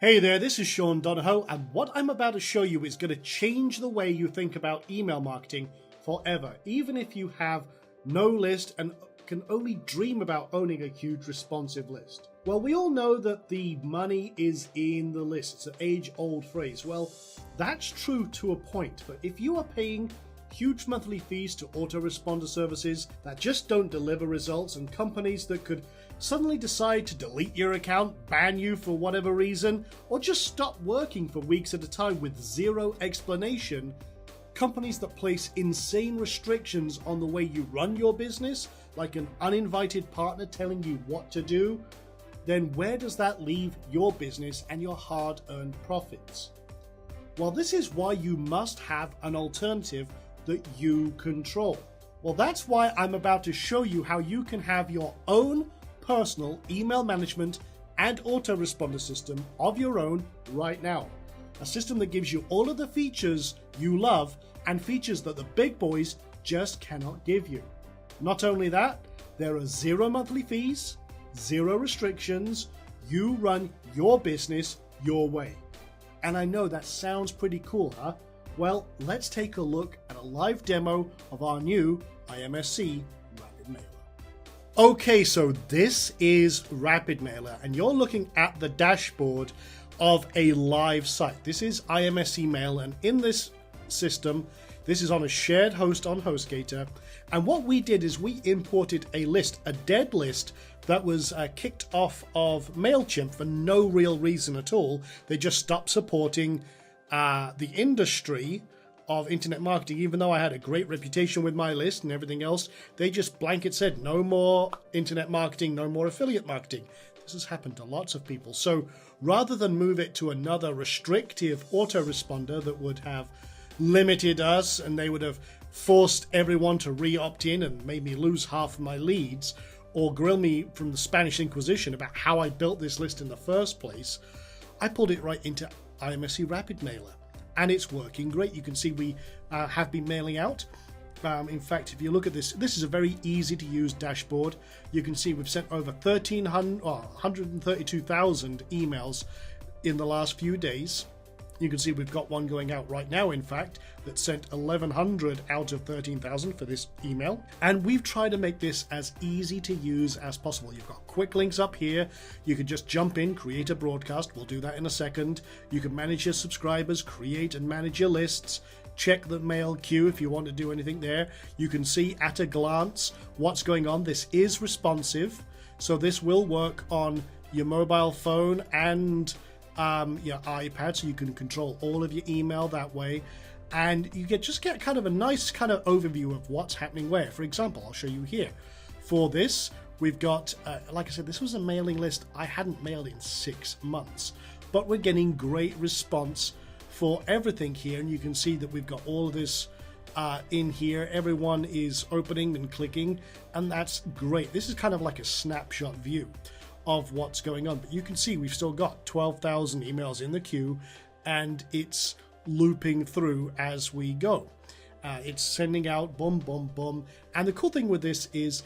Hey there, this is Sean Donahoe, and what I'm about to show you is going to change the way you think about email marketing forever, even if you have no list and can only dream about owning a huge responsive list. Well, we all know that the money is in the list. It's an age-old phrase. Well, that's true to a point, but if you are paying huge monthly fees to autoresponder services that just don't deliver results, and companies that could suddenly decide to delete your account, ban you for whatever reason, or just stop working for weeks at a time with zero explanation, companies that place insane restrictions on the way you run your business, like an uninvited partner telling you what to do, then where does that leave your business and your hard-earned profits? Well, this is why you must have an alternative that you control. Well, that's why I'm about to show you how you can have your own personal email management and autoresponder system of your own right now. A system that gives you all of the features you love and features that the big boys just cannot give you. Not only that, there are zero monthly fees, zero restrictions. You run your business your way. And I know that sounds pretty cool, huh? Well, let's take a look at a live demo of our new IMSC RapidMailer. Okay, so this is RapidMailer, and you're looking at the dashboard of a live site. This is IMSC Mail, and in this system, this is on a shared host on HostGator. And what we did is we imported a list, a dead list that was kicked off of MailChimp for no real reason at all. They just stopped supporting the industry of internet marketing. Even though I had a great reputation with my list and everything else, they just blanket said no more internet marketing, no more affiliate marketing. This has happened to lots of people. So rather than move it to another restrictive autoresponder that would have limited us and they would have forced everyone to re-opt in and made me lose half of my leads, or grill me from the Spanish Inquisition about how I built this list in the first place, I pulled it right into IMSC RapidMailer, and it's working great. You can see we have been mailing out. In fact, if you look at this, this is a very easy to use dashboard. You can see we've sent over 132,000 emails in the last few days. You can see we've got one going out right now, in fact, that sent 1,100 out of 13,000 for this email. And we've tried to make this as easy to use as possible. You've got quick links up here. You can just jump in, create a broadcast. We'll do that in a second. You can manage your subscribers, create and manage your lists, check the mail queue if you want to do anything there. You can see at a glance what's going on. This is responsive, so this will work on your mobile phone and your iPad, so you can control all of your email that way, and you just get kind of a nice kind of overview of what's happening where. For example, I'll show you here. For this, we've got, like I said, this was a mailing list I hadn't mailed in 6 months, but we're getting great response for everything here, and you can see that we've got all of this in here. Everyone is opening and clicking, and that's great. This is kind of like a snapshot view of what's going on, but you can see we've still got 12,000 emails in the queue, and it's looping through as we go. It's sending out boom, boom, boom. And the cool thing with this is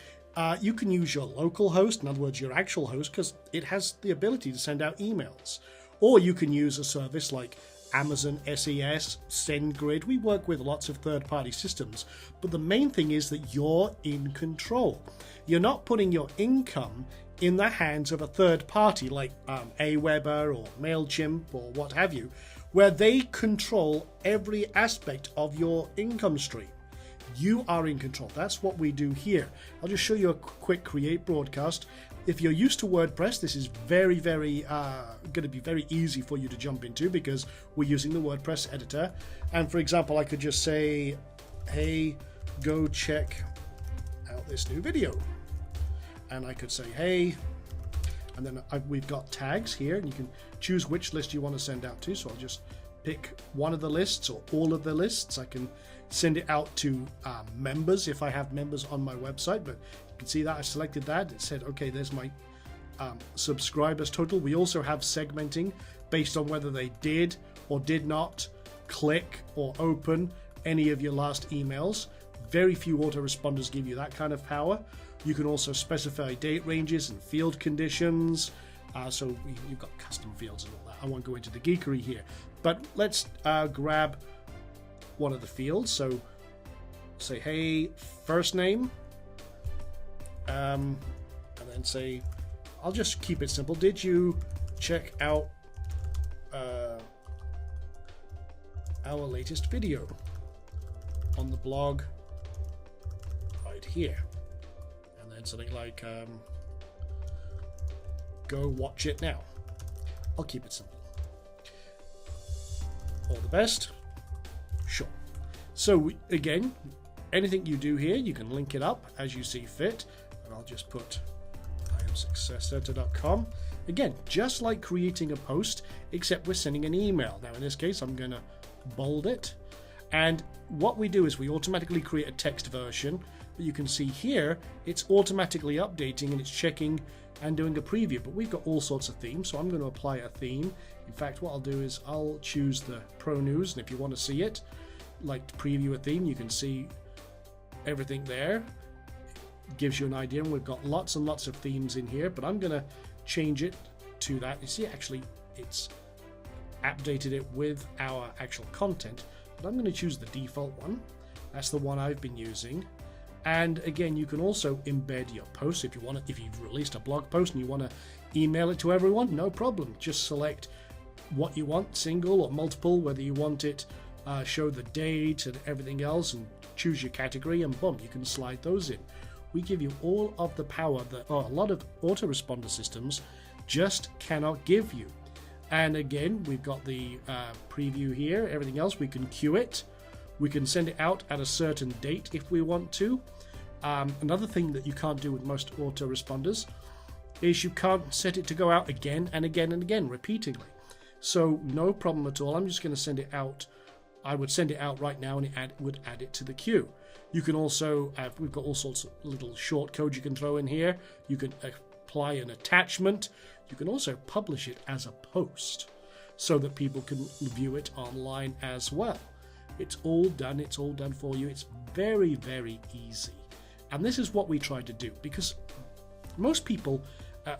you can use your local host, in other words, your actual host, because it has the ability to send out emails. Or you can use a service like Amazon SES, SendGrid. We work with lots of third-party systems, but the main thing is that you're in control. You're not putting your income in the hands of a third party like Aweber or MailChimp or what have you, where they control every aspect of your income stream. You are in control. That's what we do here. I'll just show you a quick create broadcast. If you're used to WordPress, this is very going to be very easy for you to jump into because we're using the WordPress editor. And for example, I could just say, hey, go check out this new video. And I could say, hey, and then we've got tags here, and you can choose which list you want to send out to. So I'll just pick one of the lists or all of the lists. I can send it out to members if I have members on my website, but you can see that I selected that. It said, okay, there's my subscribers total. We also have segmenting based on whether they did or did not click or open any of your last emails. Very few autoresponders give you that kind of power. You can also specify date ranges and field conditions. So you've got custom fields and all that. I won't go into the geekery here, but let's grab one of the fields. So say, hey, first name, and then say, I'll just keep it simple. Did you check out our latest video on the blog right here? And then something like, go watch it now. I'll keep it simple. All the best. Sure. So again, anything you do here, you can link it up as you see fit. And I'll just put imsuccesscenter.com. Again, just like creating a post, except we're sending an email. Now in this case, I'm going to bold it. And what we do is we automatically create a text version. But you can see here, it's automatically updating and it's checking and doing a preview. But we've got all sorts of themes, so I'm going to apply a theme. In fact, what I'll do is I'll choose the Pro News, and if you want to see it, like to preview a theme, you can see everything there. It gives you an idea, and we've got lots and lots of themes in here, but I'm going to change it to that. You see, actually, it's updated it with our actual content, but I'm going to choose the default one. That's the one I've been using. And again, you can also embed your posts if you want to. If you've released a blog post and you want to email it to everyone, no problem. Just select what you want, single or multiple, whether you want it, show the date and everything else, and choose your category, and boom, you can slide those in. We give you all of the power that a lot of autoresponder systems just cannot give you. And again, we've got the preview here, everything else. We can queue it. We can send it out at a certain date if we want to. Another thing that you can't do with most autoresponders is you can't set it to go out again and again and again repeatedly. So no problem at all. I'm just going to send it out. I would send it out right now and it would add it to the queue. You can also, we've got all sorts of little short codes you can throw in here. You can apply an attachment. You can also publish it as a post so that people can view it online as well. It's all done. It's all done for you. It's very, very easy. And this is what we try to do, because most people,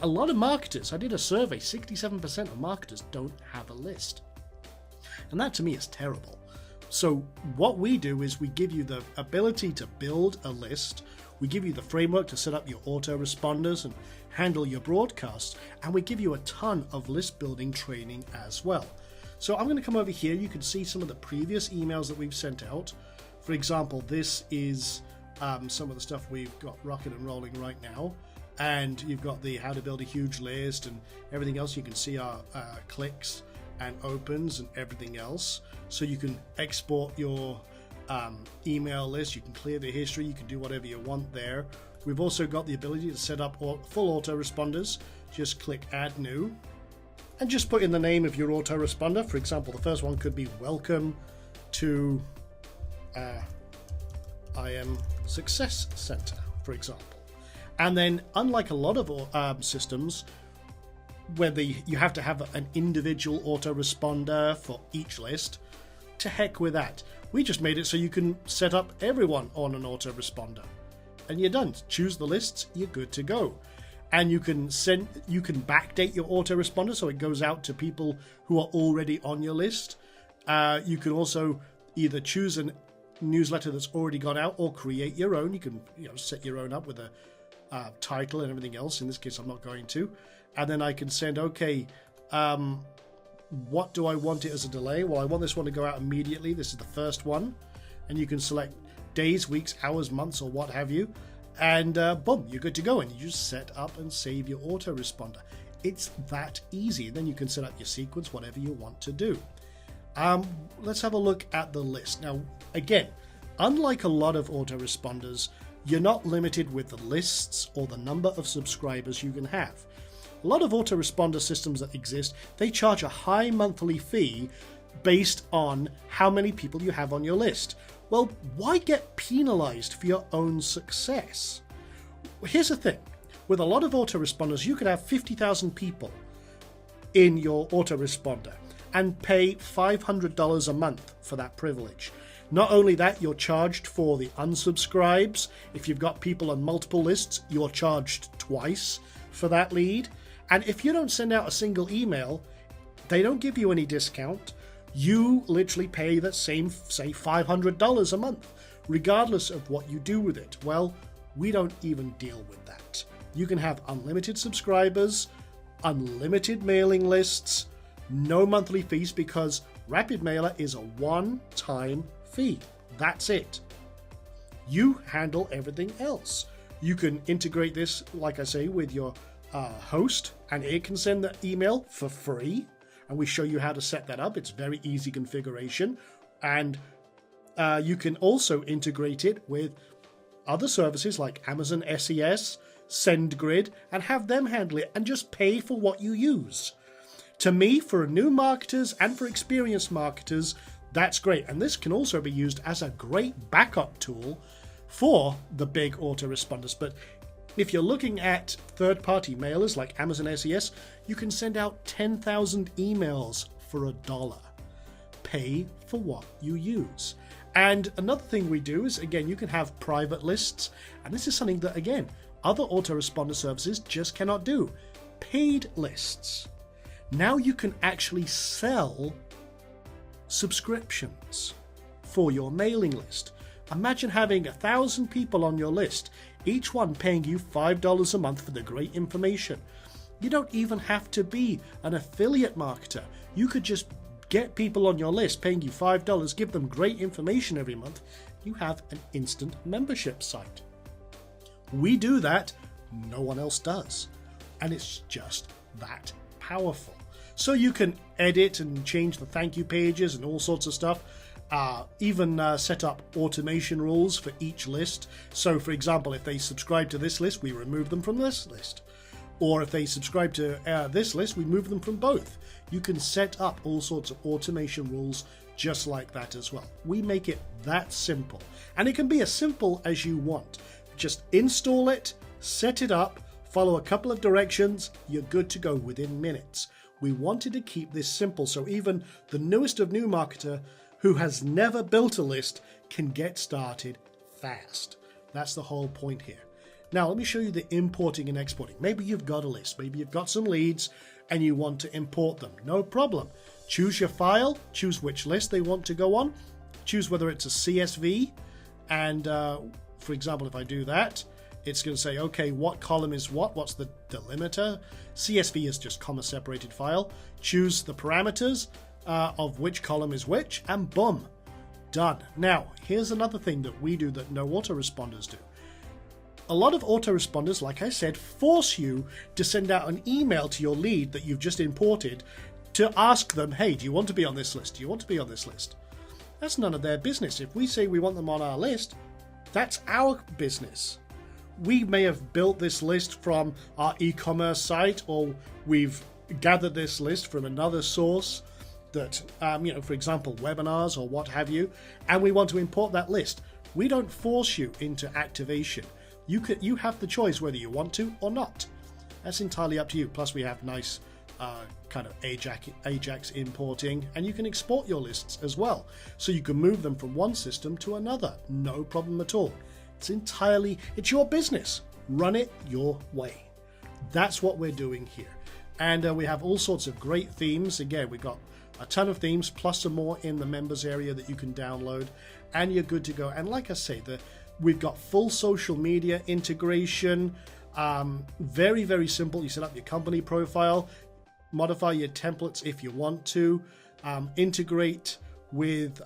a lot of marketers, I did a survey, 67% of marketers don't have a list. And that to me is terrible. So what we do is we give you the ability to build a list. We give you the framework to set up your autoresponders and handle your broadcasts. And we give you a ton of list building training as well. So I'm going to come over here. You can see some of the previous emails that we've sent out. For example, this is some of the stuff we've got rocking and rolling right now. And you've got the how to build a huge list and everything else. You can see our clicks and opens and everything else. So you can export your email list. You can clear the history. You can do whatever you want there. We've also got the ability to set up full autoresponders. Just click Add New. And just put in the name of your autoresponder. For example, the first one could be Welcome to IM Success Center, for example. And then, unlike a lot of systems, where you have to have an individual autoresponder for each list, to heck with that. We just made it so you can set up everyone on an autoresponder. And you're done. Choose the lists, you're good to go. And you can backdate your autoresponder so it goes out to people who are already on your list. You can also either choose a newsletter that's already gone out or create your own. You can set your own up with a title and everything else. In this case, I'm not going to. And then I can send, okay, what do I want it as a delay? Well, I want this one to go out immediately. This is the first one. And you can select days, weeks, hours, months, or what have you. And boom, you're good to go. And you just set up and save your autoresponder. It's that easy. Then you can set up your sequence, whatever you want to do. Let's have a look at the list. Now, again, unlike a lot of autoresponders, you're not limited with the lists or the number of subscribers you can have. A lot of autoresponder systems that exist, they charge a high monthly fee based on how many people you have on your list. Well, why get penalized for your own success? Here's the thing. With a lot of autoresponders, you could have 50,000 people in your autoresponder and pay $500 a month for that privilege. Not only that, you're charged for the unsubscribes. If you've got people on multiple lists, you're charged twice for that lead. And if you don't send out a single email, They don't give you any discount. You literally pay that same, say, $500 a month, regardless of what you do with it. Well, we don't even deal with that. You can have unlimited subscribers, unlimited mailing lists, no monthly fees, because RapidMailer is a one-time fee. That's it. You handle everything else. You can integrate this, like I say, with your host, and it can send the email for free. And we show you how to set that up. It's very easy configuration. And you can also integrate it with other services like Amazon SES, SendGrid, and have them handle it and just pay for what you use. To me, for new marketers and for experienced marketers, that's great. And this can also be used as a great backup tool for the big autoresponders. But if you're looking at third-party mailers like Amazon SES, you can send out 10,000 emails for $1. Pay for what you use. And another thing we do is, again, you can have private lists. And this is something that, again, other autoresponder services just cannot do. Paid lists. Now you can actually sell subscriptions for your mailing list. Imagine having 1,000 people on your list, each one paying you $5 a month for the great information. You don't even have to be an affiliate marketer. You could just get people on your list paying you $5, give them great information every month. You have an instant membership site. We do that, no one else does. And it's just that powerful. So you can edit and change the thank you pages and all sorts of stuff. Even set up automation rules for each list. So for example, if they subscribe to this list, we remove them from this list. Or if they subscribe to this list, we move them from both. You can set up all sorts of automation rules just like that as well. We make it that simple. And it can be as simple as you want. Just install it, set it up, follow a couple of directions, you're good to go within minutes. We wanted to keep this simple so even the newest of new marketer who has never built a list can get started fast. That's the whole point here. Now let me show you the importing and exporting. Maybe you've got a list, maybe you've got some leads and you want to import them. No problem. Choose your file, choose which list they want to go on, choose whether it's a CSV, and for example, if I do that, it's going to say, okay, what column is what's the delimiter? CSV is just comma separated file. Choose the parameters of which column is which, and boom, done. Now, here's another thing that we do that no autoresponders do. A lot of autoresponders, like I said, force you to send out an email to your lead that you've just imported to ask them, hey, do you want to be on this list? Do you want to be on this list? That's none of their business. If we say we want them on our list, that's our business. We may have built this list from our e-commerce site, or we've gathered this list from another source that, for example, webinars or what have you, and we want to import that list. We don't force you into activation. You have the choice whether you want to or not. That's entirely up to you. Plus, we have nice kind of Ajax importing, and you can export your lists as well. So you can move them from one system to another. No problem at all. It's your business. Run it your way. That's what we're doing here. And we have all sorts of great themes. Again, we've got a ton of themes, plus some more in the members area that you can download, and you're good to go. And like I say, we've got full social media integration. Very, very simple. You set up your company profile, modify your templates if you want to, integrate with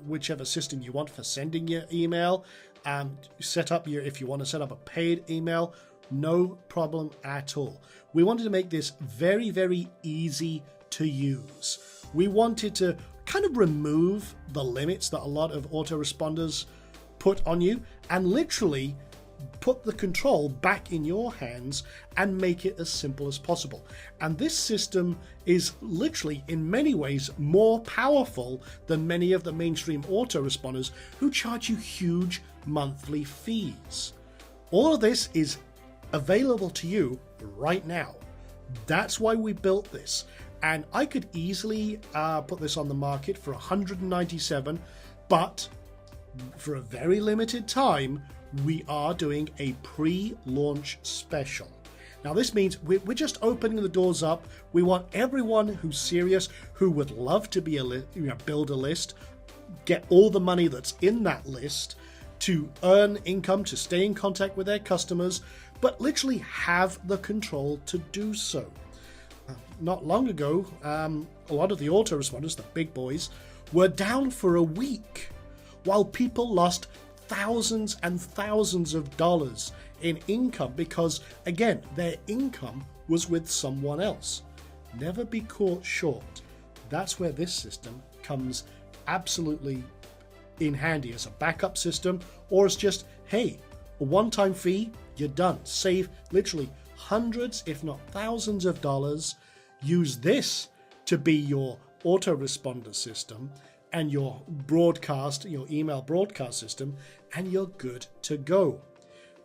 whichever system you want for sending your email. If you want to set up a paid email, no problem at all. We wanted to make this very, very easy to use. We wanted to kind of remove the limits that a lot of autoresponders put on you and literally put the control back in your hands and make it as simple as possible. And this system is literally in many ways more powerful than many of the mainstream autoresponders who charge you huge monthly fees. All of this is available to you right now. That's why we built this. And I could easily put this on the market for $197, but for a very limited time, we are doing a pre-launch special. Now this means we're just opening the doors up. We want everyone who's serious, who would love to be build a list, get all the money that's in that list, to earn income, to stay in contact with their customers, but literally have the control to do so. Not long ago, a lot of the autoresponders, the big boys, were down for a week while people lost thousands and thousands of dollars in income because, again, their income was with someone else. Never be caught short. That's where this system comes absolutely in handy as a backup system, or as just, hey, a one-time fee, you're done. Save literally hundreds, if not thousands of dollars. Use this to be your autoresponder system and your broadcast, your email broadcast system, and you're good to go.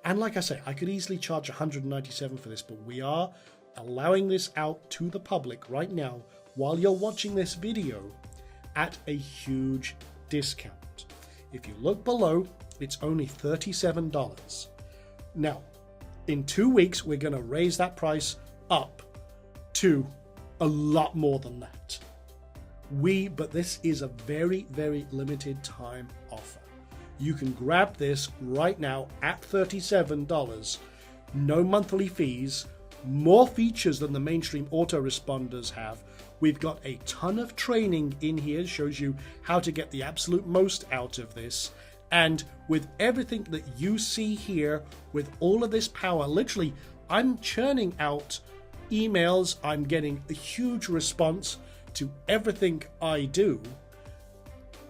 And like I say, I could easily charge $197 for this, but we are allowing this out to the public right now while you're watching this video at a huge discount. If you look below, it's only $37. Now, in 2 weeks, we're going to raise that price up to a lot more than that. But this is a very, very limited time offer. You can grab this right now at $37, no monthly fees, more features than the mainstream autoresponders have. We've got a ton of training in here, shows you how to get the absolute most out of this. And with everything that you see here, with all of this power, literally, I'm churning out emails. I'm getting a huge response to everything I do,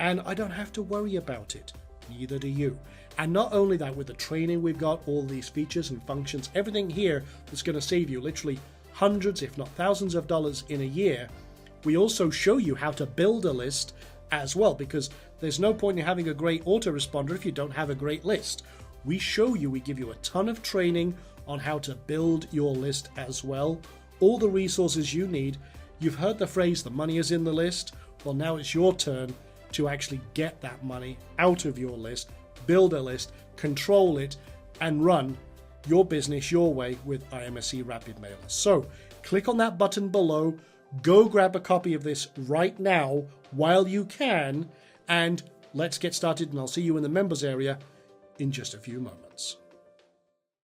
and I don't have to worry about it. Neither do you. And not only that, with the training we've got, all these features and functions, everything here that's going to save you literally hundreds, if not thousands of dollars in a year. We also show you how to build a list as well, because there's no point in having a great autoresponder if you don't have a great list. We show you, we give you a ton of training on how to build your list as well. All the resources you need. You've heard the phrase, the money is in the list. Well, now it's your turn to actually get that money out of your list, build a list, control it, and run your business your way with IMSC RapidMailer. So click on that button below, go grab a copy of this right now while you can, and let's get started, and I'll see you in the members area in just a few moments.